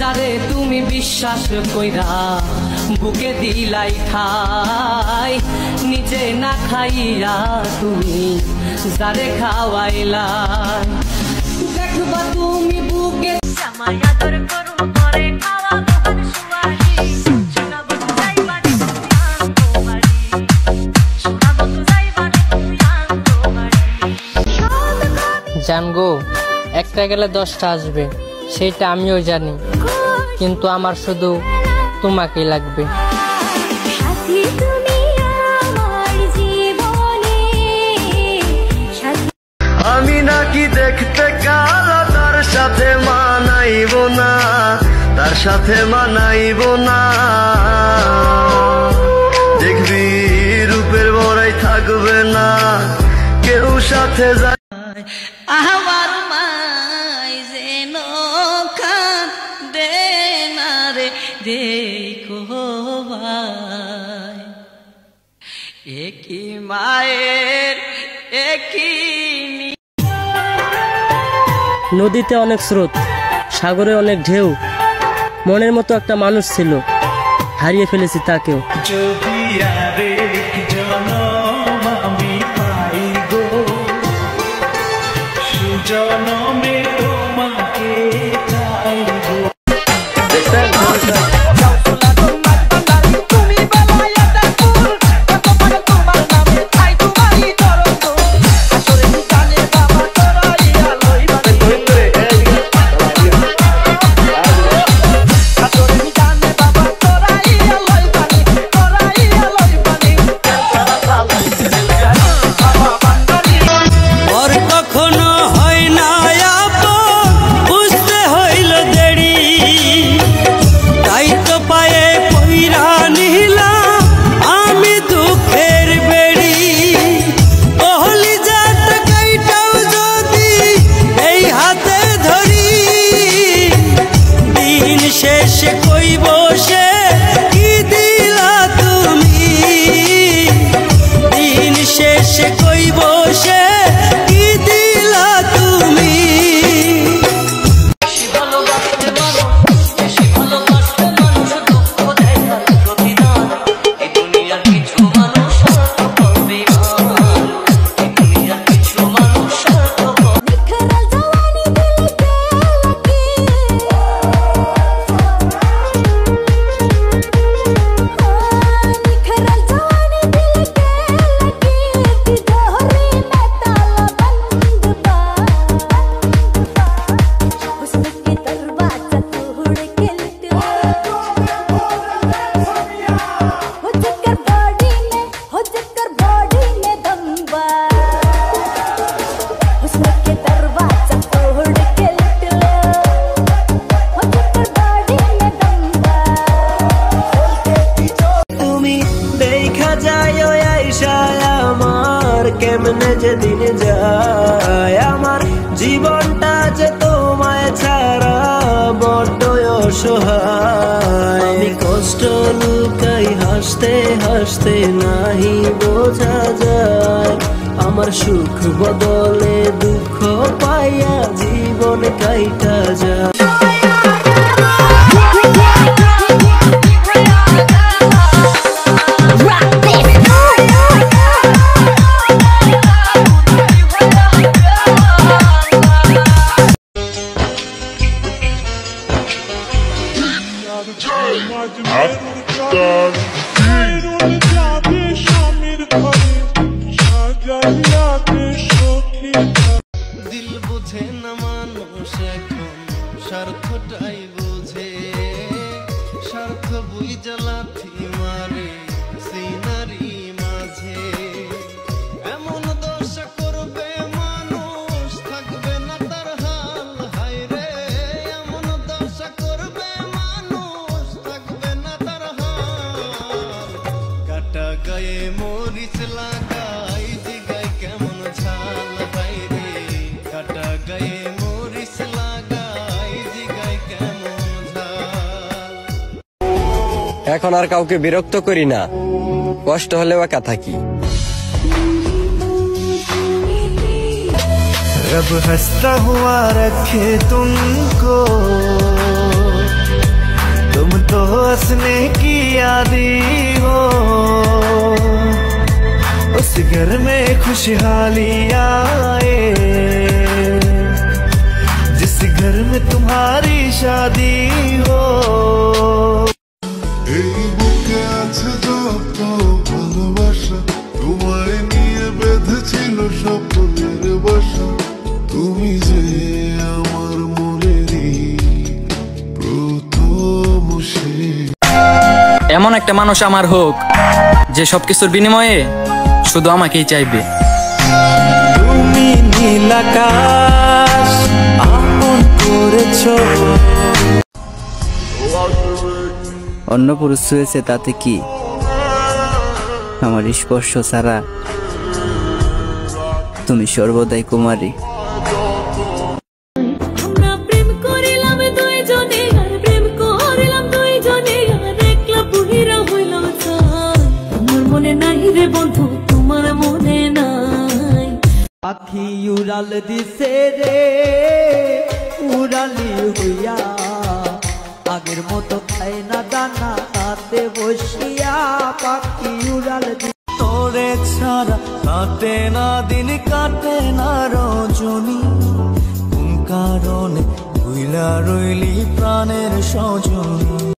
যারে তুমি বিশ্বাস কইরা বুকে দিলাই ঠাই, নিজে না খাইয়া তুমি যারে খাওয়াইলা। দেখবা তুমি বুকে জামাই আদর করুন পরে খাওয়া মোহন সুয়ারি, শোনাবো তো যাইবারে তুই তোমারি, শোনাবো তো যাইবারে তুই তোমারি। জানগো, একটা গেলে 10টা আসবে সেটা আমিও জানি, কিন্তু আমার শুধু তোমাকেই লাগবে। আমি নাকি দেখতে কালো, তার সাথে মানাইব না, তার সাথে মানাইব না। দেখবি রূপের বড়াই থাকবে না, কেউ সাথে যায়। আমার মাই যেন কাঁদে না রে, দেখো ভাই একই মায়ের একই। নদীতে অনেক স্রোত, সাগরে অনেক ঢেউ, মনের মতো একটা মানুষ ছিল, হারিয়ে ফেলেছি তাকেও। কেমনে যেদিন যায় আমার জীবনটা যে তোমায় ছাড়া বড্ড অসহায়। আমি কষ্ট লুকাই হাসতে হাসতে নাহি বোঝা যায়, আমার সুখ বদলে দুঃখ পাইয়া জীবন কাইটা যায়। দিল বুঝে না মানুষ এখন, স্বার্থটাই বুঝে, স্বার্থ বুঝা লাথি মারে সিনারি মাঝে। এমন দশা করবে মানুষ থাকবে না তার হাল, হায় রে এমন দশা করবে মানুষ থাকবে না তার হাল। কাটা গায়ে মরিচ লাগাই জিগায় কেমন ঝাল, হায় রে কাটা গায়ে মরিচ লাগাই জিগায় কেমন ঝাল। এখন আর কাউকে বিরক্ত করি না, কষ্ট হলেও একা থাকি। रब हंसता हुआ रखे तुमको, शादी हो, उस घर में खुशहाली आए, जिस घर में तुम्हारी शादी हो। এই বুকে আছে যত ভালোবাসা, তোমায় নিয়ে বেঁধেছিল স্বপ্নের বাসা, তুমি যে আমার মনেরই প্রথম সে। এমন একটা মানুষ আমার হোক যে সবকিছুর বিনিময়ে শুধু আমাকেই চাইবে। তুমি নীল আকাশ আপন করেছো। অন্য পুরুষ হয়েছে তাতে কি, আমার স্পর্শ ছাড়া তুমি সর্বদাই কুমারী। আমরা প্রেম করিলাম দুইজনে, আর প্রেম করিলাম দুইজনে, আর একলা বুড়িরা হইলাম চাই। তোমার মনে নাই রে বন্ধু, তোমার মনে নাই। পাখি উড়াল দিছে রে উড়ালি হইয়া, আগের মতো খায় না দানা হাতে বসিয়া। পাখি উড়াল তোরে ছাড়া কাটে না দিন, কাটে না রজনী, কোন কারণে ভুইলা রইলি প্রাণের সজনী।